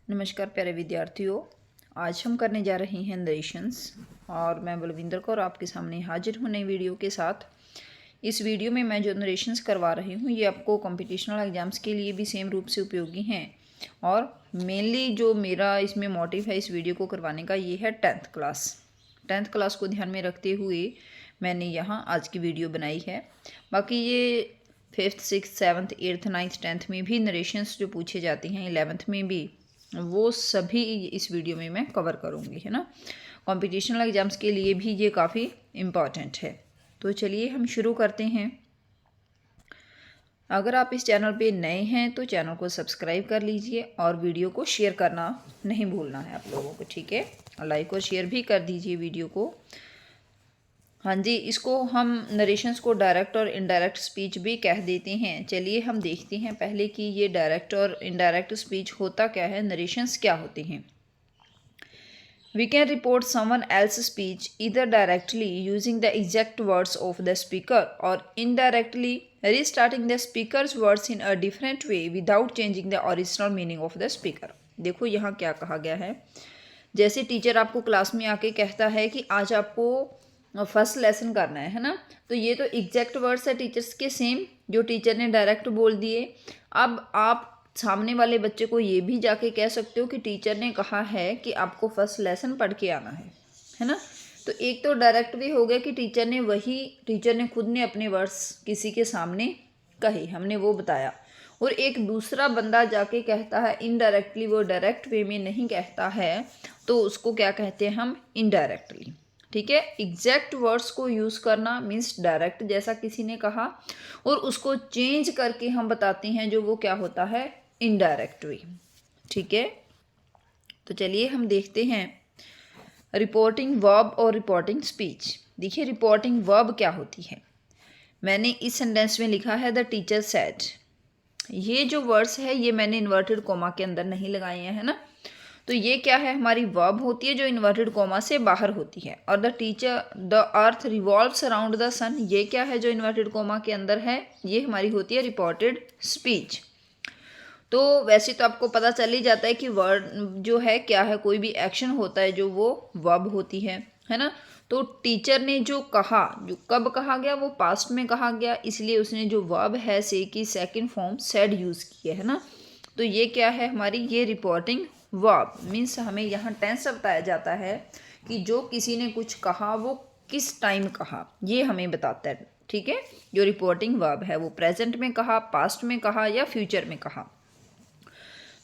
नमस्कार प्यारे विद्यार्थियों, आज हम करने जा रहे हैं नरेशंस और मैं बलविंदर कौर आपके सामने हाजिर हूँ नई वीडियो के साथ। इस वीडियो में मैं जो नरेशंस करवा रही हूँ ये आपको कॉम्पिटिशनल एग्जाम्स के लिए भी सेम रूप से उपयोगी हैं और मेनली जो मेरा इसमें मोटिव है इस वीडियो को करवाने का ये है टेंथ क्लास को ध्यान में रखते हुए मैंने यहाँ आज की वीडियो बनाई है। बाकी ये 5th 6th 7th 8th 9th 10th में भी नरेशंस जो पूछे जाते हैं 11th में भी वो सभी इस वीडियो में मैं कवर करूँगी, है ना। कॉम्पिटिशनल एग्जाम्स के लिए भी ये काफ़ी इम्पॉर्टेंट है। तो चलिए हम शुरू करते हैं। अगर आप इस चैनल पे नए हैं तो चैनल को सब्सक्राइब कर लीजिए और वीडियो को शेयर करना नहीं भूलना है आप लोगों को, ठीक है। लाइक और शेयर भी कर दीजिए वीडियो को। हाँ जी, इसको हम नरेशंस को डायरेक्ट और इनडायरेक्ट स्पीच भी कह देते हैं। चलिए हम देखते हैं पहले कि ये डायरेक्ट और इनडायरेक्ट स्पीच होता क्या है, नरेशंस क्या होते हैं। We can report someone else's speech either directly using the exact words of the speaker or indirectly restarting the speaker's words in a different way without changing the original meaning of the speaker। देखो यहाँ क्या कहा गया है। जैसे teacher आपको class में आके कहता है कि आज आपको फर्स्ट लेसन करना है ना, तो ये तो एग्जैक्ट वर्ड्स है टीचर्स के सेम जो टीचर ने डायरेक्ट बोल दिए। अब आप सामने वाले बच्चे को ये भी जाके कह सकते हो कि टीचर ने कहा है कि आपको फर्स्ट लेसन पढ़ के आना है ना। तो एक तो डायरेक्ट भी हो गया कि टीचर ने खुद ने अपने वर्ड्स किसी के सामने कहे, हमने वो बताया। और एक दूसरा बंदा जाके कहता है इनडायरेक्टली, वो डायरेक्ट वे में नहीं कहता है, तो उसको क्या कहते हैं हम, इनडायरेक्टली, ठीक है। एग्जैक्ट वर्ड्स को यूज़ करना मीन्स डायरेक्ट जैसा किसी ने कहा, और उसको चेंज करके हम बताते हैं जो वो क्या होता है, इनडायरेक्ट वे, ठीक है। तो चलिए हम देखते हैं रिपोर्टिंग वर्ब और रिपोर्टिंग स्पीच। देखिए रिपोर्टिंग वर्ब क्या होती है। मैंने इस सेंटेंस में लिखा है द टीचर सेड। ये जो वर्ड्स है ये मैंने इन्वर्टेड कोमा के अंदर नहीं लगाए हैं, है ना। तो ये क्या है, हमारी वर्ब होती है जो इन्वर्टेड कोमा से बाहर होती है। और the earth revolves around the sun, ये क्या है जो इन्वर्टेड कोमा के अंदर है, ये हमारी होती है रिपोर्टेड स्पीच। तो वैसे तो आपको पता चल ही जाता है कि वर्ड जो है क्या है, कोई भी एक्शन होता है जो वो वर्ब होती है ना। तो टीचर ने जो कहा, जो कब कहा गया, वो पास्ट में कहा गया, इसलिए उसने जो वर्ब है से की सेकंड फॉर्म सेड यूज़ की है ना। तो ये क्या है हमारी, ये रिपोर्टिंग वर्ब मीन्स हमें यहाँ टेंस बताया जाता है कि जो किसी ने कुछ कहा वो किस टाइम कहा, ये हमें बताता है, ठीक है। जो रिपोर्टिंग वर्ब है वो प्रेजेंट में कहा, पास्ट में कहा या फ्यूचर में कहा।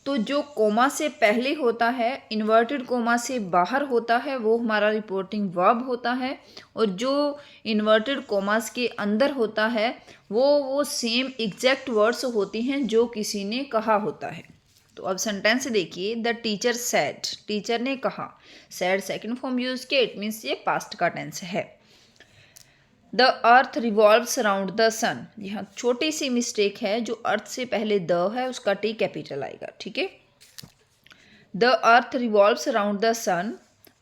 तो जो कोमा से पहले होता है, इन्वर्टेड कोमा से बाहर होता है, वो हमारा रिपोर्टिंग वर्ब होता है। और जो इन्वर्टेड कोमास के अंदर होता है वो सेम एग्जैक्ट वर्ड्स होती हैं जो किसी ने कहा होता है। तो अब सेंटेंस देखिए, द टीचर सेड, टीचर ने कहा। सेड सेकंड फॉर्म यूज किया, इट मीन्स ये पास्ट का टेंस है। The earth revolves around the sun, यहाँ छोटी सी मिस्टेक है, जो अर्थ से पहले द है उसका टी कैपिटल आएगा, ठीक है। The earth revolves around the sun,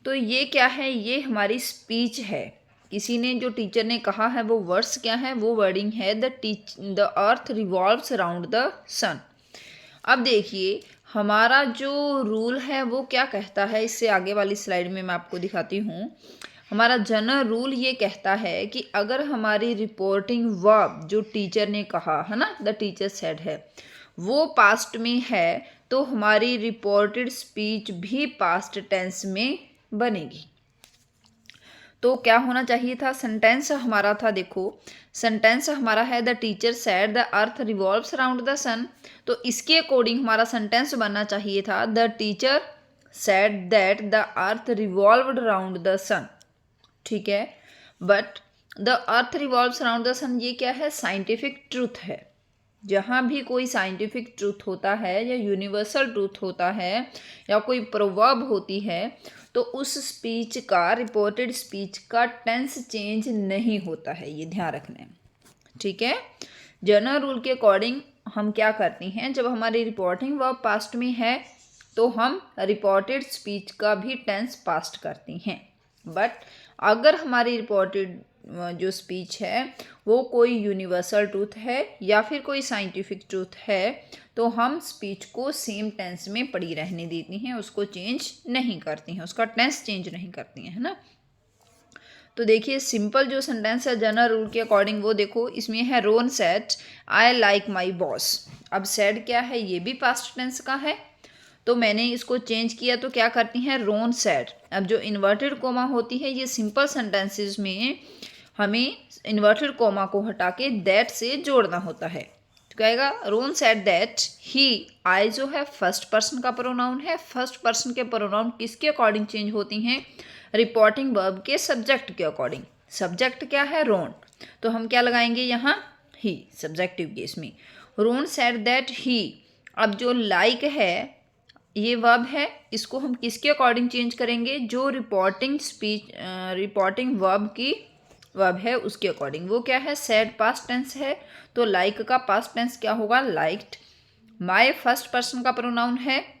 तो ये क्या है, ये हमारी स्पीच है। किसी ने जो टीचर ने कहा है वो वर्ड्स क्या है, वो वर्डिंग है the earth revolves around the sun. अब देखिए हमारा जो रूल है वो क्या कहता है, इससे आगे वाली स्लाइड में मैं आपको दिखाती हूँ। हमारा जनरल रूल ये कहता है कि अगर हमारी रिपोर्टिंग वर्ब जो टीचर ने कहा है ना, द टीचर सेड है, वो पास्ट में है, तो हमारी रिपोर्टेड स्पीच भी पास्ट टेंस में बनेगी। तो क्या होना चाहिए था, सेंटेंस हमारा था, देखो सेंटेंस हमारा है the teacher said the earth revolves around the sun. तो इसके अकॉर्डिंग हमारा सेंटेंस बनना चाहिए था the teacher said that the earth revolved around the sun, ठीक है। But the earth revolves around the sun ये क्या है, साइंटिफिक ट्रूथ है। जहाँ भी कोई साइंटिफिक ट्रूथ होता है या यूनिवर्सल ट्रूथ होता है या कोई प्रोवर्ब होती है, तो उस स्पीच का, रिपोर्टेड स्पीच का टेंस चेंज नहीं होता है, ये ध्यान रखना है, ठीक है। जनरल रूल के अकॉर्डिंग हम क्या करते हैं, जब हमारी रिपोर्टिंग वर्ब पास्ट में है तो हम रिपोर्टेड स्पीच का भी टेंस पास्ट करते हैं। बट अगर हमारी रिपोर्टेड जो स्पीच है वो कोई यूनिवर्सल ट्रूथ है या फिर कोई साइंटिफिक ट्रूथ है, तो हम स्पीच को सेम टेंस में पड़ी रहने देती हैं, उसको चेंज नहीं करती हैं, उसका टेंस चेंज नहीं करती हैं, है ना। तो देखिए सिंपल जो सेंटेंस है जनरल रूल के अकॉर्डिंग, वो देखो इसमें है Ron said I like my boss. अब सेड क्या है, ये भी पास्ट टेंस का है, तो मैंने इसको चेंज किया तो क्या करती हैं, रोन सेड। अब जो इन्वर्टेड कोमा होती है ये सिंपल सेंटेंसेस में हमें इन्वर्टेड कोमा को हटा के दैट से जोड़ना होता है। तो कहेगा रोन सेड दैट ही, आई जो है फर्स्ट पर्सन का प्रोनाउन है, फर्स्ट पर्सन के प्रोनाउन किसके अकॉर्डिंग चेंज होती हैं, रिपोर्टिंग वर्ब के सब्जेक्ट के अकॉर्डिंग। सब्जेक्ट क्या है, रोन, तो हम क्या लगाएंगे यहाँ, ही, सब्जेक्टिव केस में। रोन सेड दैट ही, अब जो लाइक है ये वर्ब है, इसको हम किसके अकॉर्डिंग चेंज करेंगे, जो रिपोर्टिंग वर्ब की वर्ब है उसके अकॉर्डिंग। वो क्या है, सेड पास्ट टेंस है, तो लाइक का पास्ट टेंस क्या होगा, लाइक्ड। माय फर्स्ट पर्सन का प्रोनाउन है,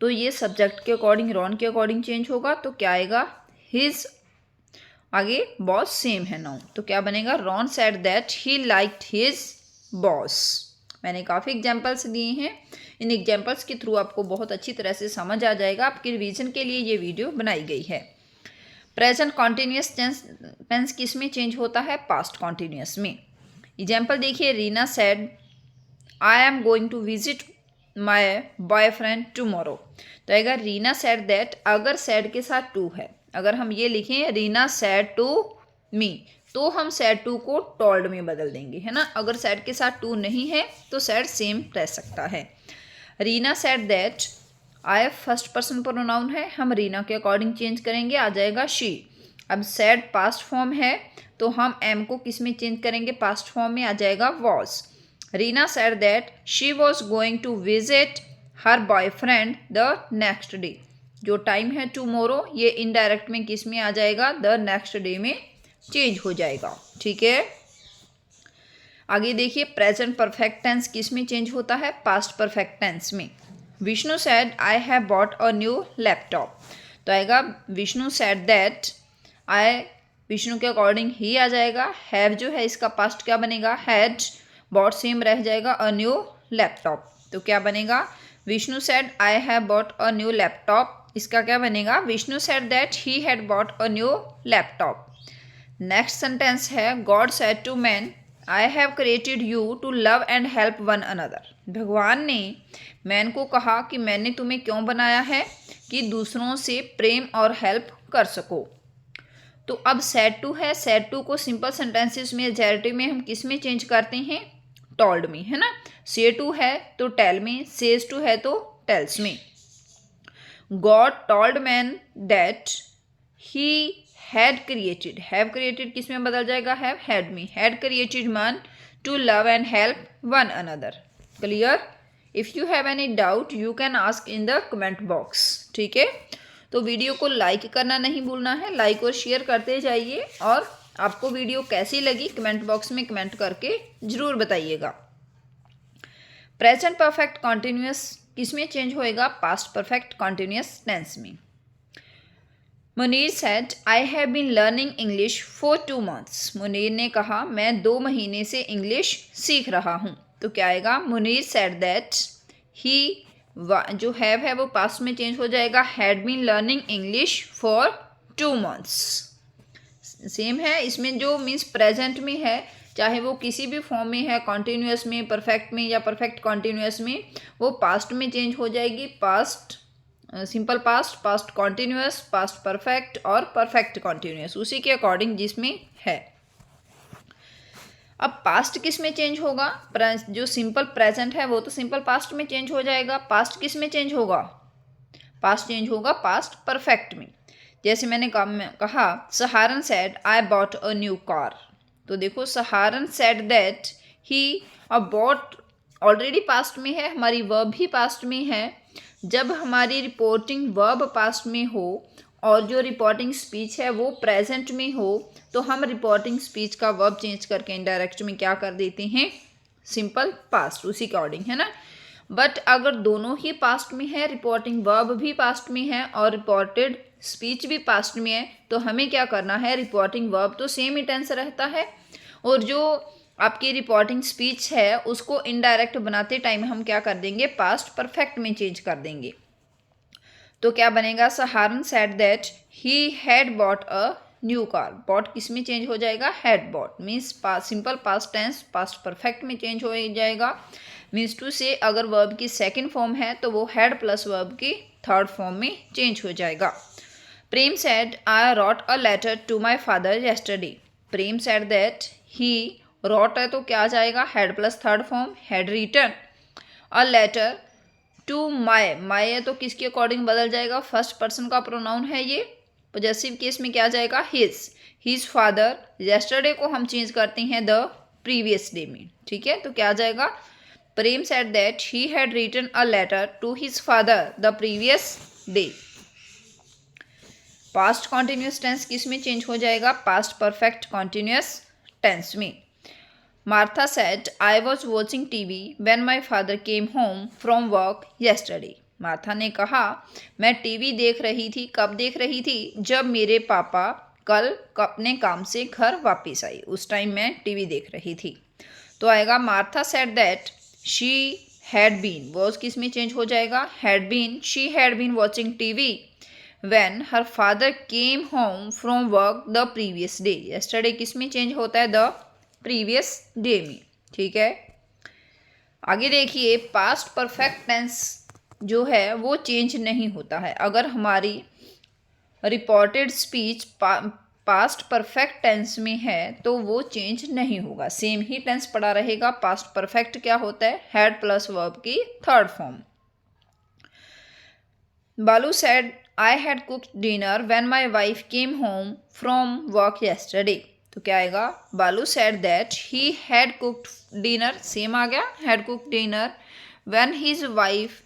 तो ये सब्जेक्ट के अकॉर्डिंग रॉन के अकॉर्डिंग चेंज होगा, तो क्या आएगा, हिज, आगे बॉस सेम है नाउन, तो क्या बनेगा, Ron said that he liked his boss. मैंने काफ़ी एग्जाम्पल्स दिए हैं, इन एग्जाम्पल्स के थ्रू आपको बहुत अच्छी तरह से समझ आ जाएगा, आपके रिवीजन के लिए ये वीडियो बनाई गई है। प्रेजेंट कॉन्टिन्यूस टेंस किस में चेंज होता है, पास्ट कॉन्टिन्यूस में। एग्जाम्पल देखिए, Reena said I am going to visit my boyfriend tomorrow. तो अगर रीना सेड दैट, अगर सेड के साथ टू है, अगर हम ये लिखें रीना सेड टू मी, तो हम सेड टू को टोल्ड में बदल देंगे, है ना। अगर सेड के साथ टू नहीं है तो सेड सेम रह सकता है। Reena said that, I first person pronoun है, हम रीना के अकॉर्डिंग चेंज करेंगे, आ जाएगा शी। अब सेड पास्ट फॉर्म है, तो हम एम को किस में चेंज करेंगे, पास्ट फॉर्म में, आ जाएगा was. Reena said that she was going to visit her boyfriend the next day. जो टाइम है टुमारो, ये इनडायरेक्ट में किस में आ जाएगा, द नेक्स्ट डे में चेंज हो जाएगा, ठीक है। आगे देखिए, प्रेजेंट परफेक्ट टेंस किस में चेंज होता है, पास्ट परफेक्ट टेंस में। Vishnu said I have bought a new laptop, तो आएगा विष्णु सेड दैट, आई विष्णु के अकॉर्डिंग ही आ जाएगा, हैव जो है इसका पास्ट क्या बनेगा, हैड, बॉट सेम रह जाएगा, अ न्यू लैपटॉप, तो क्या बनेगा, Vishnu said I have bought a new laptop, इसका क्या बनेगा, Vishnu said that he had bought a new laptop. Next sentence है, God said to man I have created you to love and help one another. भगवान ने man को कहा कि मैंने तुम्हें क्यों बनाया है, कि दूसरों से प्रेम और हेल्प कर सको। तो अब सेड टू है, सेड टू को सिंपल सेंटेंसेस में जेरेटिव में हम किस में चेंज करते हैं, टोल्ड में, है ना। से टू है तो टेल में, सेज टू है तो टेल्स में। God told man that he had created, have created किस में बदल जाएगा, हैव हैड में, had created man to love and help one another. Clear? If you have any doubt you can ask in the comment box, ठीक है। तो video को like करना नहीं भूलना है, लाइक और शेयर करते जाइए, और आपको वीडियो कैसी लगी कमेंट बॉक्स में कमेंट करके ज़रूर बताइएगा। प्रेजेंट परफेक्ट कॉन्टिन्यूस किस में चेंज होएगा, पास्ट परफेक्ट कॉन्टिन्यूस टेंस में। Munir said I have been learning English for 2 months। Munir ने कहा मैं 2 महीने से इंग्लिश सीख रहा हूँ, तो क्या आएगा, मुनीर सेड दैट ही, जो हैव है वो पास्ट में चेंज हो जाएगा, had been learning English for 2 months। Same है, इसमें जो मीन्स प्रेजेंट में है, चाहे वो किसी भी फॉर्म में है, कॉन्टिन्यूस में, परफेक्ट में या परफेक्ट कॉन्टिन्यूस में, वो पास्ट में चेंज हो जाएगी। Past simple past, past continuous, past perfect और परफेक्ट कॉन्टिन्यूस, उसी के अकॉर्डिंग जिसमें है। अब पास्ट किस में चेंज होगा, जो सिंपल प्रेजेंट है वो तो सिंपल पास्ट में चेंज हो जाएगा। पास्ट किस में चेंज होगा, पास्ट चेंज होगा पास्ट परफेक्ट में। जैसे मैंने कहा Saharan said I bought a new car, तो देखो सहारन सेड दैट ही, अब बॉट ऑलरेडी पास्ट में है, हमारी वर्ब भी पास्ट में है। जब हमारी रिपोर्टिंग वर्ब पास्ट में हो और जो रिपोर्टिंग स्पीच है वो प्रेजेंट में हो, तो हम रिपोर्टिंग स्पीच का वर्ब चेंज करके इनडायरेक्ट में क्या कर देते हैं, सिंपल पास्ट, उसी के अकॉर्डिंग, है ना। बट अगर दोनों ही पास्ट में है, रिपोर्टिंग वर्ब भी पास्ट में है और रिपोर्टेड स्पीच भी पास्ट में है, तो हमें क्या करना है, रिपोर्टिंग वर्ब तो सेम ही टेंस रहता है और जो आपकी रिपोर्टिंग स्पीच है उसको इनडायरेक्ट बनाते टाइम हम क्या कर देंगे, पास्ट परफेक्ट में चेंज कर देंगे। तो क्या बनेगा, Saharan said that he had bought a new car. Bought किस में चेंज हो जाएगा, had bought, means simple past tense past perfect में चेंज हो जाएगा। मीन्स टू से अगर वर्ब की सेकंड फॉर्म है तो वो हैड प्लस वर्ब की थर्ड फॉर्म में चेंज हो जाएगा। Prem said I wrote a letter to my father yesterday. Prem said that he wrote है तो क्या आ जाएगा, had plus third form, had written a letter to my है तो किसके अकॉर्डिंग बदल जाएगा, फर्स्ट पर्सन का प्रोनाउन है ये, पॉजेसिव केस में क्या जाएगा, हिज फादर। येस्टरडे को हम चेंज करते हैं द प्रीवियस डे में, ठीक है। तो क्या जाएगा, Prem said that he had written a letter to his father the previous day. Past continuous tense किस में चेंज हो जाएगा, पास्ट परफेक्ट कॉन्टिन्यूस टेंस में। Martha said I was watching TV when my father came home from work yesterday. Martha ने कहा मैं TV देख रही थी, कब देख रही थी, जब मेरे पापा कल अपने काम से घर वापस आई, उस टाइम मैं टीवी देख रही थी। तो आएगा Martha said that she had been, was किस में चेंज हो जाएगा, had been, she had been watching TV when her father came home from work the previous day. Yesterday किस में चेंज होता है, द प्रीवियस डे में, ठीक है। आगे देखिए, पास्ट परफेक्ट टेंस जो है वो चेंज नहीं होता है। अगर हमारी reported speech past perfect tense में है तो वो चेंज नहीं होगा, सेम ही टेंस पड़ा रहेगा। पास्ट परफेक्ट क्या होता है, हैड प्लस वर्ब की third form. Balu said I had cooked dinner when my wife came home from work yesterday. तो क्या आएगा, Balu said that he had cooked dinner, same आ गया, had cooked dinner when his wife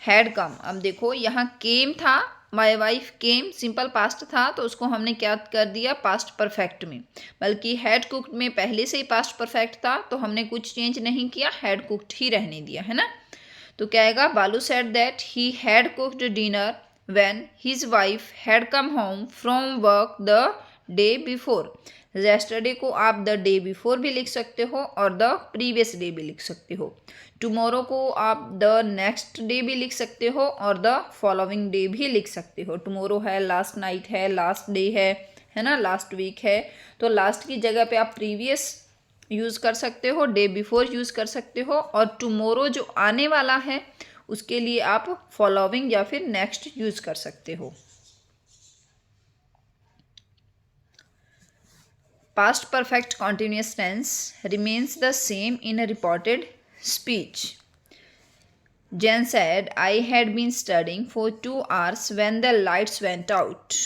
had come. अब देखो यहाँ came था, my wife came simple past था तो उसको हमने क्या कर दिया, पास्ट परफेक्ट में, बल्कि हैड कुक्ड में पहले से ही पास्ट परफेक्ट था तो हमने कुछ चेंज नहीं किया, हैड कुक्ड ही रहने दिया, है ना। तो क्या आएगा, Balu said that he had cooked dinner when his wife had come home from work the day before. Yesterday को आप द डे बिफोर भी लिख सकते हो और द प्रीवियस डे भी लिख सकते हो। टुमारो को आप द नेक्स्ट डे भी लिख सकते हो और द फॉलोइंग डे भी लिख सकते हो। टुमारो है, लास्ट नाइट है, लास्ट डे है ना, लास्ट वीक है, तो लास्ट की जगह पे आप प्रीवियस यूज़ कर सकते हो, डे बिफोर यूज़ कर सकते हो, और टुमारो जो आने वाला है उसके लिए आप फॉलोइंग या फिर नेक्स्ट यूज़ कर सकते हो। Past perfect continuous tense remains the same in a reported speech. Jen said, I had been studying for 2 hours when the lights went out.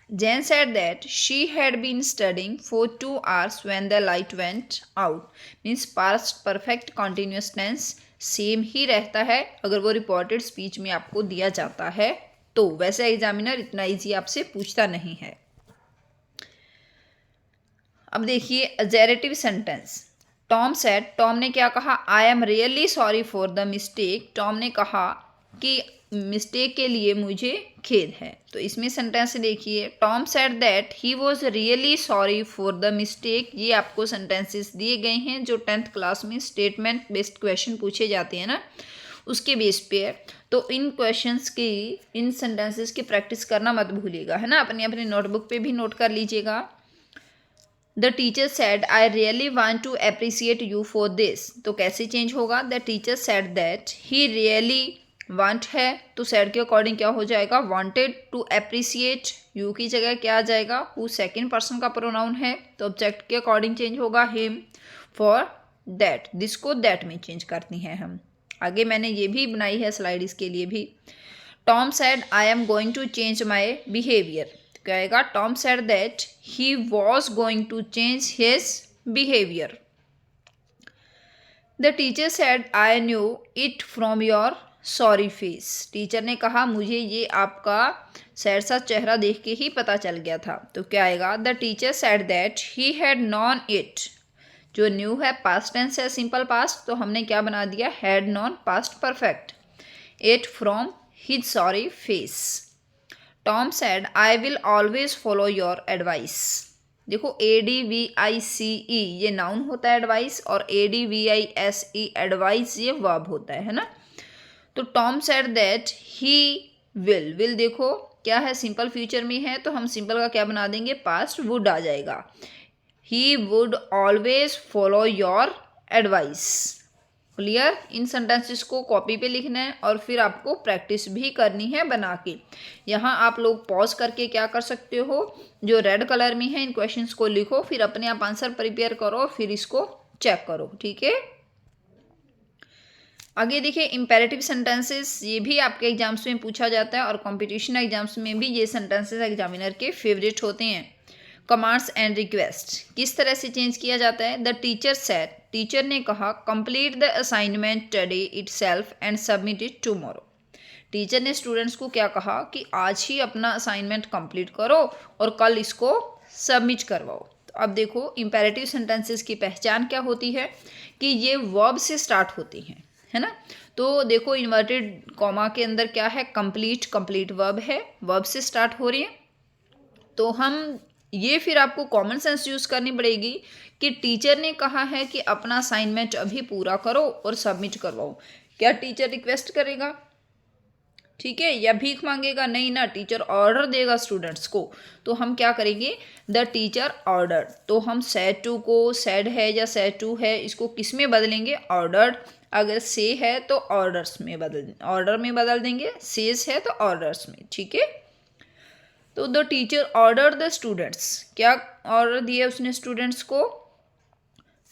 Jen said that she had been studying for 2 hours when the light went out. Means past perfect continuous tense same ही रहता है अगर वो reported speech में आपको दिया जाता है तो। वैसे एग्जामिनर इतना इजी आपसे पूछता नहीं है। अब देखिए अजेरेटिव सेंटेंस। टॉम सेड, टॉम ने क्या कहा, I am really sorry for the mistake. Tom ने कहा कि मिस्टेक के लिए मुझे खेद है। तो इसमें सेंटेंस देखिए, Tom said that he was really sorry for the mistake. ये आपको सेंटेंसेस दिए गए हैं जो 10th क्लास में स्टेटमेंट बेस्ड क्वेश्चन पूछे जाते हैं ना, उसके बेस पे। तो इन क्वेश्चंस की, इन सेंटेंसेस की प्रैक्टिस करना मत भूलिएगा, है ना। अपनी नोटबुक पे भी नोट कर लीजिएगा। The teacher said I really want to appreciate you for this. तो कैसे चेंज होगा, the teacher said that he really want है तो सेड के अकॉर्डिंग क्या हो जाएगा, वांटेड टू अप्रिसिएट। यू की जगह क्या आ जाएगा, हु सेकेंड पर्सन का प्रोनाउन है तो ऑब्जेक्ट के अकॉर्डिंग चेंज होगा हिम। फॉर दैट, दिस को दैट में चेंज करती हैं हम। आगे मैंने ये भी बनाई है स्लाइड इसके लिए भी। Tom said I am going to change my behaviour. क्या आएगा, Tom said that he was going to change his behaviour. The teacher said I knew it from your sorry face. Teacher ने कहा मुझे ये आपका सैड सा चेहरा देख के ही पता चल गया था। तो क्या आएगा, the teacher said that he had known it. जो न्यू है पास्ट टेंस है, सिंपल पास्ट, तो हमने क्या बना दिया, had known past perfect. At from his sorry face. Tom said I will always follow your advice. देखो ADVICE ये नाउन होता है एडवाइस, और ADVISE एडवाइस ये वर्ब होता है ना। तो Tom said that he will देखो क्या है, सिंपल फ्यूचर में है, तो हम सिंपल का क्या बना देंगे, पास्ट, वुड आ जाएगा। He would always follow your advice. Clear. In sentences को कॉपी पे लिखना है और फिर आपको प्रैक्टिस भी करनी है बना के। यहाँ आप लोग पॉज करके क्या कर सकते हो, जो रेड कलर में है इन क्वेश्चंस को लिखो, फिर अपने आप आंसर प्रिपेयर करो, फिर इसको चेक करो, ठीक है। आगे देखिए इम्पेरेटिव सेंटेंसेस, ये भी आपके एग्जाम्स में पूछा जाता है और कंपटीशन एग्जाम्स में भी ये सेंटेंसेस एग्जामिनर के फेवरेट होते हैं। कमांड्स एंड रिक्वेस्ट किस तरह से चेंज किया जाता है। द टीचर सेड, टीचर ने कहा, complete the assignment today itself and submit it tomorrow. Teacher ने स्टूडेंट्स को क्या कहा कि आज ही अपना असाइनमेंट कंप्लीट करो और कल इसको सबमिट करवाओ। तो अब देखो इम्पेरेटिव सेंटेंसेस की पहचान क्या होती है कि ये वर्ब से स्टार्ट होती हैं, है ना। तो देखो इन्वर्टेड कॉमा के अंदर क्या है, कंप्लीट वर्ब है, वर्ब से स्टार्ट हो रही है। तो हम ये फिर आपको कॉमन सेंस यूज़ करनी पड़ेगी कि टीचर ने कहा है कि अपना असाइनमेंट अभी पूरा करो और सबमिट करवाओ। क्या टीचर रिक्वेस्ट करेगा, ठीक है, या भीख मांगेगा? नहीं ना, टीचर ऑर्डर देगा स्टूडेंट्स को। तो हम क्या करेंगे, द टीचर ऑर्डर। तो हम सेड टू को सेड है या सेड टू है, इसको किस में बदलेंगे, ऑर्डर्ड। अगर से है तो ऑर्डर में बदल देंगे, सेज है तो ऑर्डर्स में, ठीक है। तो the teacher order the students, क्या ऑर्डर दिया उसने स्टूडेंट्स को,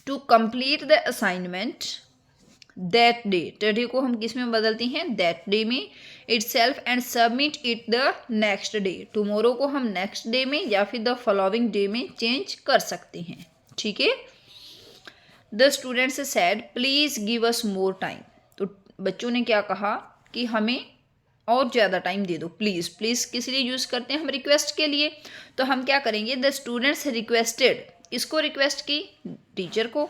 to complete the assignment that day. Today को हम किस में बदलते हैं, दैट डे में, itself and submit it the next day. Tomorrow को हम नेक्स्ट डे में या फिर द फॉलोइंग डे में चेंज कर सकते हैं, ठीक है। The students said please give us more time. तो बच्चों ने क्या कहा कि हमें और ज़्यादा टाइम दे दो। प्लीज़ किस लिए यूज़ करते हैं हम, रिक्वेस्ट के लिए। तो हम क्या करेंगे, द स्टूडेंट्स रिक्वेस्टेड, इसको रिक्वेस्ट की, टीचर को।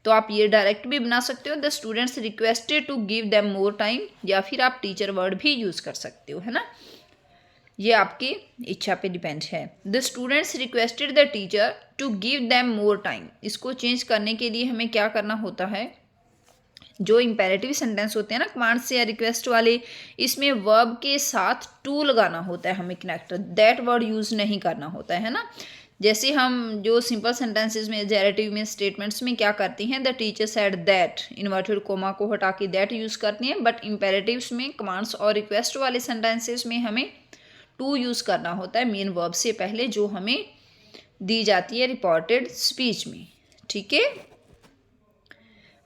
तो आप ये डायरेक्ट भी बना सकते हो, the students requested to give them more time, या फिर आप टीचर वर्ड भी यूज़ कर सकते हो, है ना। ये आपकी इच्छा पे डिपेंड है। The students requested the teacher to give them more time, इसको चेंज करने के लिए हमें क्या करना होता है, जो इम्पेरेटिव सेंटेंस होते हैं ना कमांड से या रिक्वेस्ट वाले, इसमें वर्ब के साथ टू लगाना होता है हमें कनेक्टर, दैट वर्ड यूज़ नहीं करना होता है ना। जैसे हम जो सिंपल सेंटेंसेस में जेरेटिव में स्टेटमेंट्स में क्या करते हैं, the teacher said that, inverted coma को हटा के दैट यूज़ करते हैं, बट इम्पेरेटिव्स में कमांड्स और रिक्वेस्ट वाले सेंटेंसेस में हमें टू यूज़ करना होता है मेन वर्ब से पहले, जो हमें दी जाती है रिपोर्टेड स्पीच में, ठीक है।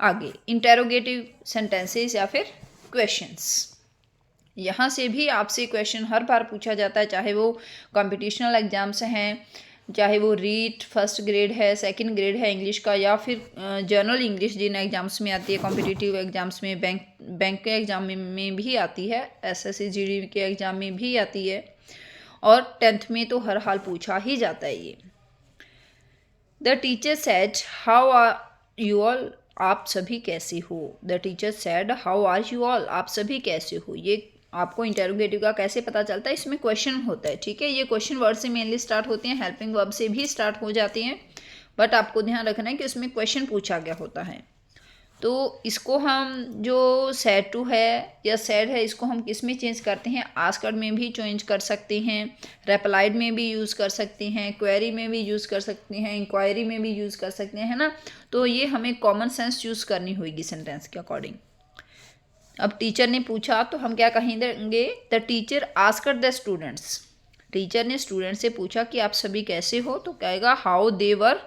आगे इंटेरोगेटिव सेंटेंसेस या फिर क्वेश्चंस, यहाँ से भी आपसे क्वेश्चन हर बार पूछा जाता है, चाहे वो कॉम्पिटिशनल एग्जाम्स हैं, चाहे वो रीट फर्स्ट ग्रेड है, सेकंड ग्रेड है इंग्लिश का, या फिर जनरल इंग्लिश जिन एग्जाम्स में आती है, कॉम्पिटिटिव एग्जाम्स में, बैंक के एग्जाम में भी आती है, SSC GD के एग्जाम में भी आती है, और 10th में तो हर हाल पूछा ही जाता है ये। The teacher said how are you all, आप सभी कैसे हो। The teacher said how are you all, आप सभी कैसे हो। ये आपको इंटेरोगेटिव का कैसे पता चलता है, इसमें क्वेश्चन होता है, ठीक है। ये क्वेश्चन वर्ड से मेनली स्टार्ट होते हैं, हेल्पिंग वर्ब से भी स्टार्ट हो जाते हैं, बट आपको ध्यान रखना है कि उसमें क्वेश्चन पूछा गया होता है। तो इसको हम जो सेड टू है या सेड है, इसको हम किस में चेंज करते हैं, आस्क्ड में भी चेंज कर सकते हैं, रेप्लाइड में भी यूज़ कर सकते हैं, क्वेरी में भी यूज़ कर सकते हैं, इंक्वायरी में भी यूज़ कर सकते हैं, है ना। तो ये हमें कॉमन सेंस यूज़ करनी होगी सेंटेंस के अकॉर्डिंग। अब टीचर ने पूछा तो हम क्या कहेंगे, the teacher asked the students, teacher ने स्टूडेंट से पूछा कि आप सभी कैसे हो, तो कहेगा how they were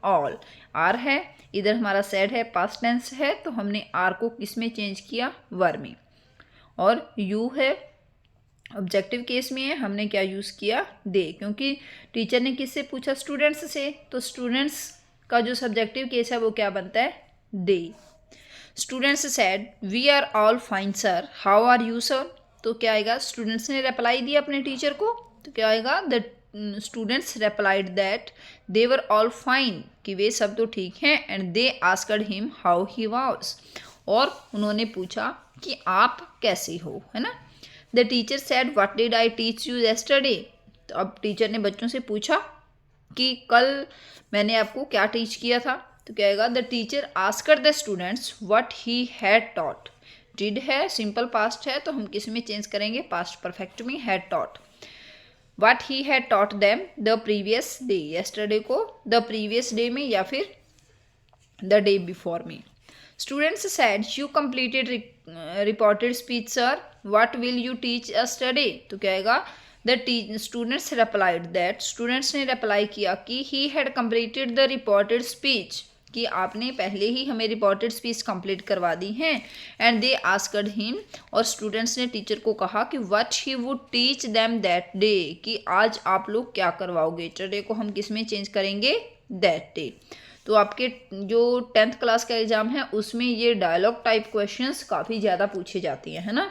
all. Are है, इधर हमारा सेड है, पास्ट टेंस है, तो हमने आर को किस में चेंज किया, वर में। और यू है, ऑब्जेक्टिव केस में है, हमने क्या यूज़ किया, दे, क्योंकि टीचर ने किससे पूछा, स्टूडेंट्स से, तो स्टूडेंट्स का जो सब्जेक्टिव केस है वो क्या बनता है, they. Students said we are all fine sir, how are you sir, तो क्या आएगा, स्टूडेंट्स ने रिप्लाई दिया अपने टीचर को, तो क्या आएगा, the students replied that they were all fine, कि वे सब तो ठीक हैं, and they asked him how he was, और उन्होंने पूछा कि आप कैसे हो, है ना। The teacher said what did I teach you yesterday, तो अब टीचर ने बच्चों से पूछा कि कल मैंने आपको क्या टीच किया था, तो क्या आएगा, the teacher asked the students what he had taught. Did है सिंपल पास्ट है, तो हम किस में चेंज करेंगे, पास्ट परफेक्ट में, had taught. What he had taught them the previous day, yesterday को द प्रीवियस डे में या फिर द डे बिफोर में। Students said you completed reported speech sir, what will you teach us today, तो क्या आएगा, the students replied that, students ने reply किया कि he had completed the reported speech, कि आपने पहले ही हमें रिपोर्टेड स्पीच कंप्लीट करवा दी हैं। एंड दे आस्क्ड हिम, और स्टूडेंट्स ने टीचर को कहा कि what he would teach them that day, कि आज आप लोग क्या करवाओगे। टुडे को हम किस में चेंज करेंगे, दैट डे। तो आपके जो 10th क्लास का एग्ज़ाम है उसमें ये डायलॉग टाइप क्वेश्चंस काफ़ी ज़्यादा पूछे जाती हैं, है ना,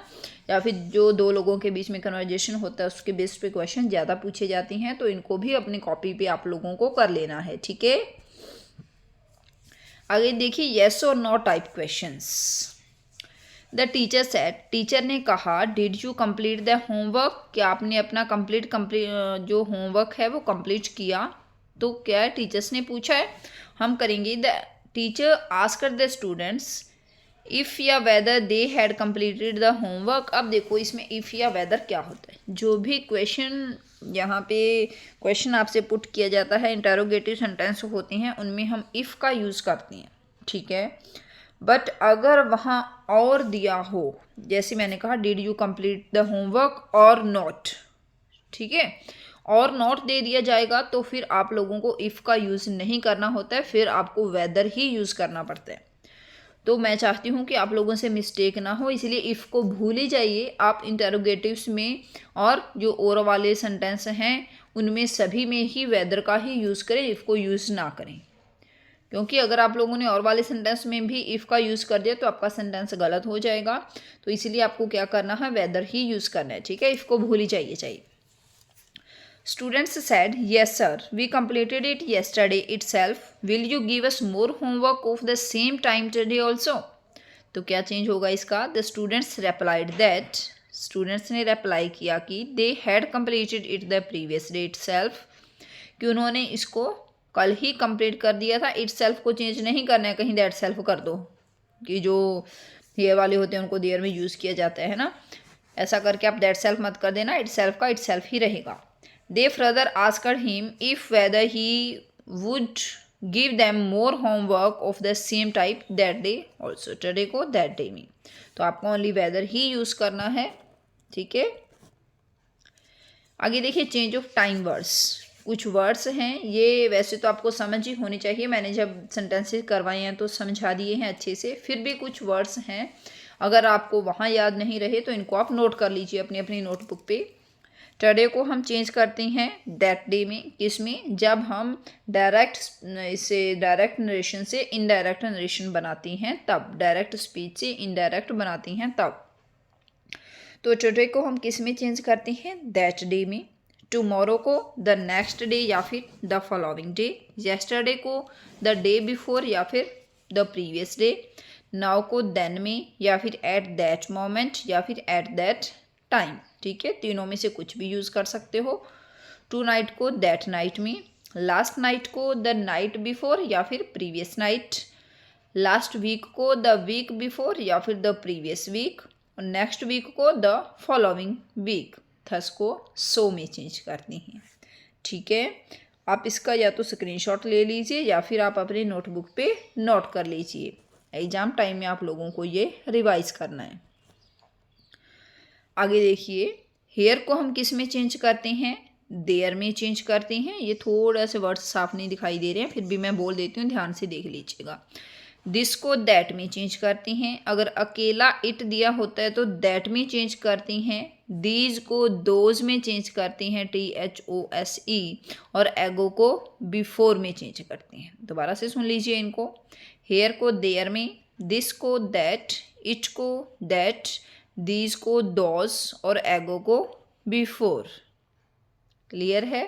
या फिर जो दो लोगों के बीच में कन्वर्जेशन होता है उसके बेस पे क्वेश्चन ज़्यादा पूछे जाती हैं, तो इनको भी अपनी कॉपी पे आप लोगों को कर लेना है, ठीक है। आगे देखिए, येस और no type questions. The teacher said, teacher ने कहा, did you complete the homework, क्या आपने अपना कंप्लीट जो होमवर्क है वो कंप्लीट किया, तो क्या है, टीचर्स ने पूछा है, हम करेंगे the teacher asked the students if या whether they had completed the homework. अब देखो इसमें इफ़ या वेदर क्या होता है, जो भी क्वेश्चन यहाँ पे क्वेश्चन आपसे पुट किया जाता है, इंटरोगेटिव सेंटेंस होते हैं, उनमें हम इफ़ का यूज़ करते हैं, ठीक है। बट अगर वहाँ और दिया हो, जैसे मैंने कहा did you complete the homework और नॉट, ठीक है, और नॉट दे दिया जाएगा तो फिर आप लोगों को इफ़ का यूज़ नहीं करना होता है, फिर आपको वेदर ही यूज़ करना पड़ता है। तो मैं चाहती हूँ कि आप लोगों से मिस्टेक ना हो, इसलिए इफ़ को भूल ही जाइए। आप इंटरोगेटिव्स में और जो और वाले सेंटेंस हैं उनमें सभी में ही वेदर का ही यूज़ करें, इफ़ को यूज़ ना करें, क्योंकि अगर आप लोगों ने और वाले सेंटेंस में भी इफ़ का यूज़ कर दिया तो आपका सेंटेंस गलत हो जाएगा। तो इसलिए आपको क्या करना है, वेदर ही यूज़ करना है, ठीक है, इफ़ को भूल ही चाहिए। Students said, yes sir, we completed it yesterday itself. Will you give us more homework of the same time today also? तो क्या चेंज होगा इसका, the students replied that, students ने रिप्लाई किया कि they had completed it the previous day itself, कि उन्होंने इसको कल ही कंप्लीट कर दिया था। itself को चेंज नहीं करना है, कहीं that self कर दो, कि जो ये वाले होते हैं उनको देयर में यूज़ किया जाता है ना, ऐसा करके आप that self मत कर देना, itself का itself ही रहेगा। They further asked him if whether he would give them more homework of the same type that day also, today को that day में, तो आपको only whether ही यूज़ करना है, ठीक है। आगे देखिए, चेंज ऑफ टाइम वर्ड्स। कुछ वर्ड्स हैं, ये वैसे तो आपको समझ ही होनी चाहिए, मैंने जब सेंटेंसेस करवाए हैं तो समझा दिए हैं अच्छे से, फिर भी कुछ वर्ड्स हैं अगर आपको वहाँ याद नहीं रहे तो इनको आप नोट कर लीजिए अपनी अपनी नोटबुक पे। टुडे को हम चेंज करते हैं दैट डे में, किसमें, जब हम डायरेक्ट नरेशन से इनडायरेक्ट नरेशन बनाती हैं तब, डायरेक्ट स्पीच से इनडायरेक्ट बनाती हैं तब। तो टुडे को हम किस में चेंज करते हैं, दैट डे में। टुमारो को द नेक्स्ट डे या फिर द फॉलोइंग डे। येस्टरडे को द डे बिफोर या फिर द प्रीवियस डे। नाउ को देन में या फिर एट दैट मोमेंट या फिर एट दैट टाइम, ठीक है, तीनों में से कुछ भी यूज़ कर सकते हो। टू नाइट को दैट नाइट में। लास्ट नाइट को द नाइट बिफोर या फिर प्रीवियस नाइट। लास्ट वीक को द वीक बिफोर या फिर द प्रीवियस वीक। और नेक्स्ट वीक को द फॉलोइंग वीक। थर्स को सो में चेंज करती हैं, ठीक है। आप इसका या तो स्क्रीनशॉट ले लीजिए या फिर आप अपनी नोटबुक पे नोट कर लीजिए, एग्ज़ाम टाइम में आप लोगों को ये रिवाइज करना है। आगे देखिए, हेयर को हम किस में चेंज करते हैं, देयर में चेंज करते हैं। ये थोड़ा से वर्ड्स साफ नहीं दिखाई दे रहे हैं, फिर भी मैं बोल देती हूँ, ध्यान से देख लीजिएगा। दिस को दैट में चेंज करते हैं। अगर अकेला इट दिया होता है तो दैट में चेंज करती हैं। दीज को दोज में चेंज करती हैं, THOSE। और एगो को बिफोर में चेंज करती हैं। दोबारा से सुन लीजिए इनको। हेयर को देयर में, दिस को दैट, इट को दैट, दीज को दोज और एगो को बिफोर। क्लियर है।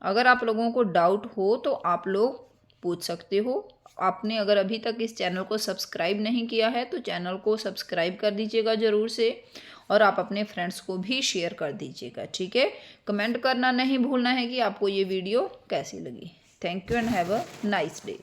अगर आप लोगों को डाउट हो तो आप लोग पूछ सकते हो। आपने अगर अभी तक इस चैनल को सब्सक्राइब नहीं किया है तो चैनल को सब्सक्राइब कर दीजिएगा ज़रूर से, और आप अपने फ्रेंड्स को भी शेयर कर दीजिएगा, ठीक है। कमेंट करना नहीं भूलना है कि आपको ये वीडियो कैसी लगी। Thank you and have a nice day.